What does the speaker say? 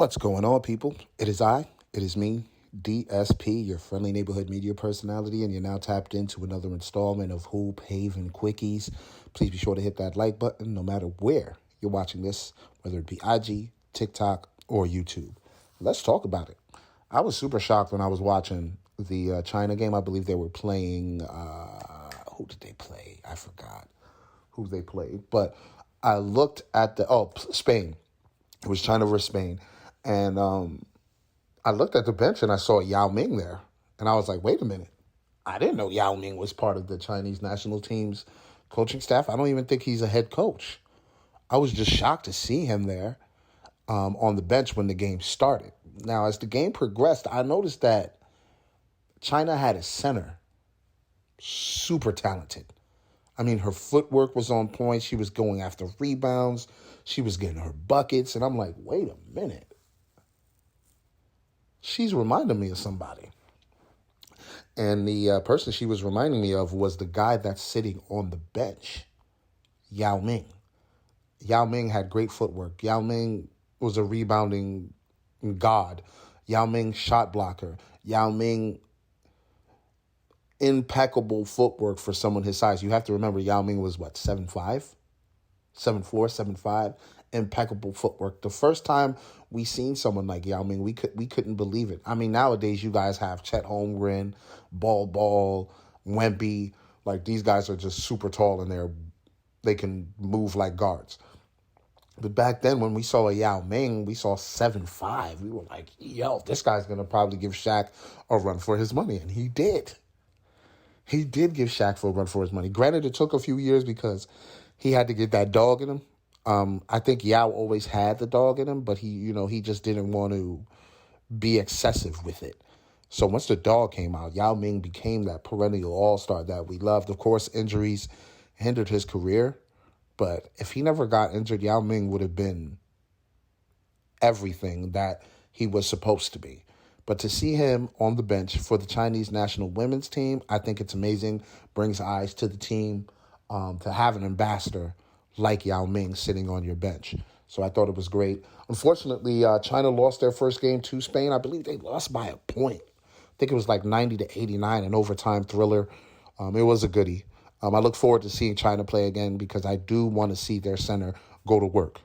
What's going on, people? It is me, DSP, your friendly neighborhood media personality, and you're now tapped into another installment of Hoop Haven Quickies. Please be sure to hit that like button no matter where you're watching this, whether it be IG, TikTok, or YouTube. Let's talk about it. I was super shocked when I was watching the China game. I believe they were playing, who did they play? I forgot who they played, but I looked at Spain. It was China versus Spain. And I looked at the bench and I saw Yao Ming there. And I was like, wait a minute. I didn't know Yao Ming was part of the Chinese national team's coaching staff. I don't even think he's a head coach. I was just shocked to see him there on the bench when the game started. Now, as the game progressed, I noticed that China had a center, super talented. I mean, her footwork was on point. She was going after rebounds. She was getting her buckets. And I'm like, wait a minute. She's reminding me of somebody. And the person she was reminding me of was the guy that's sitting on the bench, Yao Ming. Yao Ming had great footwork. Yao Ming was a rebounding god. Yao Ming shot blocker. Yao Ming impeccable footwork for someone his size. You have to remember Yao Ming was 7'5"? 7'4", 7'5", impeccable footwork. The first time we seen someone like Yao Ming, we couldn't believe it. I mean, nowadays you guys have Chet Holmgren, Ball, Wemby. Like, these guys are just super tall and they can move like guards. But back then when we saw a Yao Ming, we saw 7'5". We were like, yo, this guy's going to probably give Shaq a run for his money. And he did. He did give Shaq a run for his money. Granted, it took a few years because he had to get that dog in him. I think Yao always had the dog in him, but he just didn't want to be excessive with it. So once the dog came out, Yao Ming became that perennial all-star that we loved. Of course, injuries hindered his career, but if he never got injured, Yao Ming would have been everything that he was supposed to be. But to see him on the bench for the Chinese national women's team, I think it's amazing, brings eyes to the team. To have an ambassador like Yao Ming sitting on your bench. So I thought it was great. Unfortunately, China lost their first game to Spain. I believe they lost by a point. I think it was like 90-89, an overtime thriller. It was a goodie. I look forward to seeing China play again because I do want to see their center go to work.